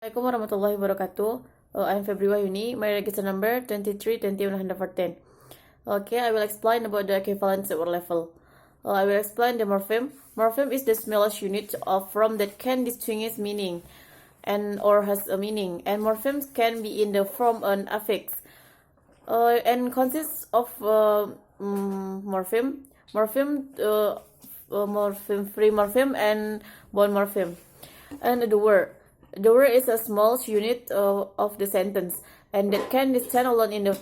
Assalamualaikum warahmatullahi wabarakatuh. I'm February Uni. My register number 232114. Okay, I will explain about the equivalence at word level. I will explain the morpheme. Morpheme is the smallest unit of form that can distinguish meaning and or has a meaning. And morphemes can be in the form an affix. And consists of morpheme, morpheme, free morpheme, and bond morpheme. And the word. The word is a small unit of the sentence, and that can stand alone in the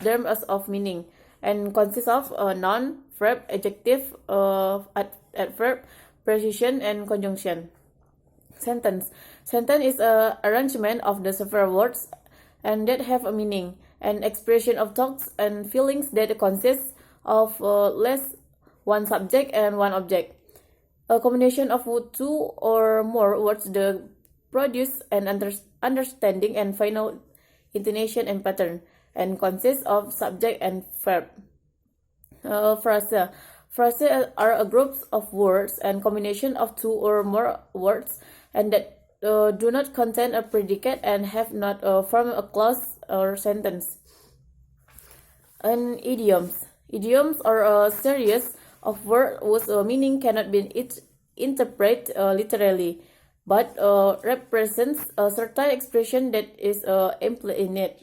terms of meaning, and consists of noun, verb, adjective, adverb, preposition, and conjunction. Sentence. Sentence is a arrangement of the several words, and that have a meaning, an expression of thoughts and feelings that consists of less one subject and one object. A combination of two or more words that produce an understanding and final intonation and pattern, and consists of subject and verb. Phrase. Phrases are a group of words and combination of two or more words, and that do not contain a predicate and have not formed a clause or sentence. And idioms. Idioms are a series of words whose meaning cannot be interpreted literally, but represents a certain expression that is implied in it.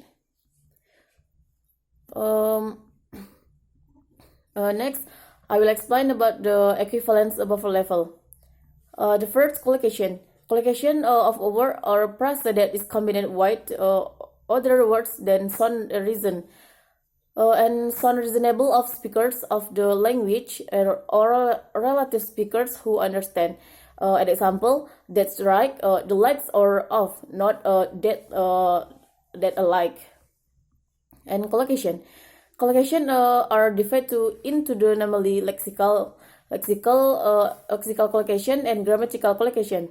Next, I will explain about the equivalence above level. The first collocation. Collocation of a word or a phrase that is combined with other words than sound reason and sound reasonable of speakers of the language or relative speakers who understand. An example, that's right, the lights are off, not that alike. And collocation. Collocation are divided into the namely lexical collocation and grammatical collocation.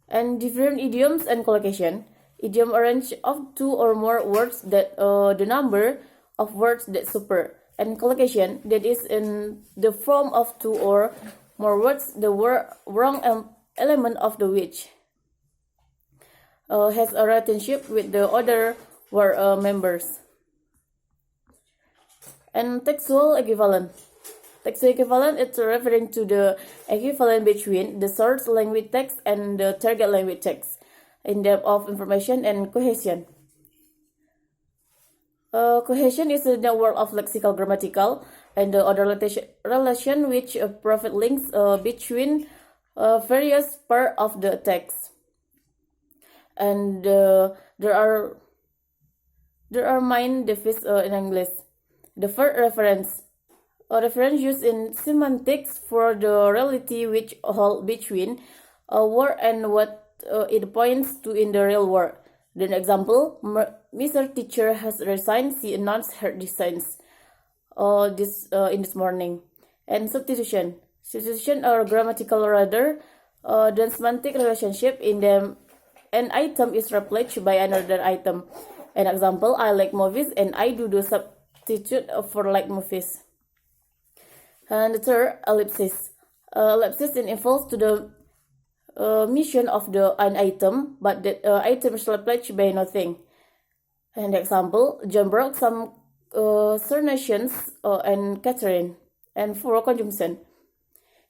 And different idioms and collocation. Idiom arrange of two or more words that the number of words that super. And collocation that is in the form of two or more words, the wrong element of the which has a relationship with the other word members. And textual equivalent. Textual equivalent is referring to the equivalent between the source language text and the target language text in depth of information and cohesion. Cohesion is the network of lexical, grammatical, and the other relation which provide links between various parts of the text. And there are main definitions in English. The first reference. A reference used in semantics for the reality which hold between a word and what it points to in the real world. An example, Mr. Teacher has resigned. She announced her designs in this morning. And substitution. Substitution are grammatical rather than semantic relationship in them. An item is replaced by another item. An example, I like movies and I do the substitute for like movies. And the third, ellipsis. Ellipsis involves to the mission of an item, but the item is replaced by nothing. An example, John brought some surnations and Catherine. And for conjunction.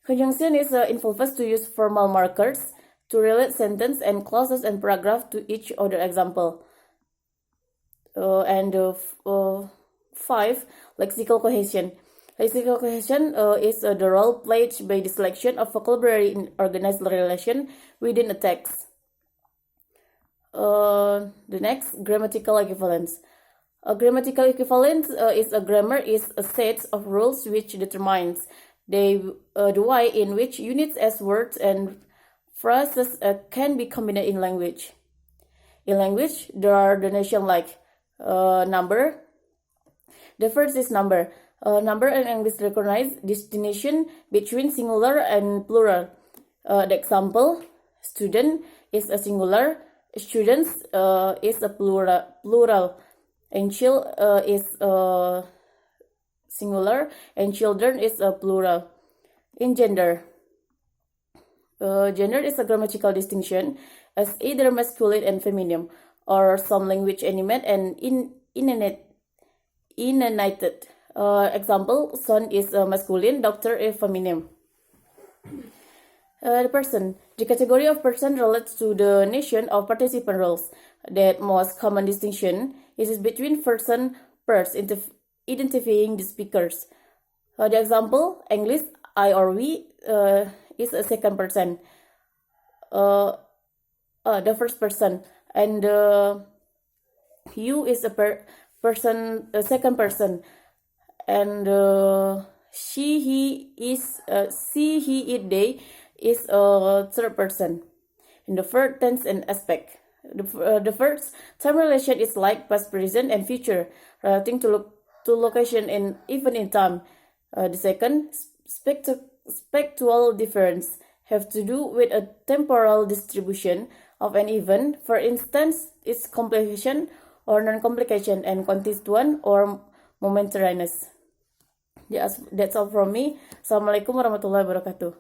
Conjunction is involves to use formal markers to relate sentence and clauses and paragraph to each other example. Five, lexical cohesion. Lexical cohesion is the role played by the selection of vocabulary in organized relation within a text. The next, grammatical equivalence. A grammatical equivalence is a grammar is a set of rules which determines the way in which units as words and phrases can be combined in language. In language, there are definitions like number. The first is number. Number in English recognize distinction between singular and plural. The example, student is a singular, students is a plural, and child is a singular, and children is a plural. In gender, gender is a grammatical distinction as either masculine and feminine, or some language animate and inanimated. Example, son is masculine, doctor is feminine. The person. The category of person relates to the nation of participant roles. The most common distinction is between person pairs identifying the speakers. The example, English, I or we is a second person. The first person, and you is a second person, and he, it, they is a third person. In the third tense and aspect, the first time relation is like past, present, and future, relating to location and even in time. The second spectral difference have to do with a temporal distribution of an event, for instance, its complication or non-complication, and constituent or momentariness. That's all from me. Assalamualaikum warahmatullahi wabarakatuh.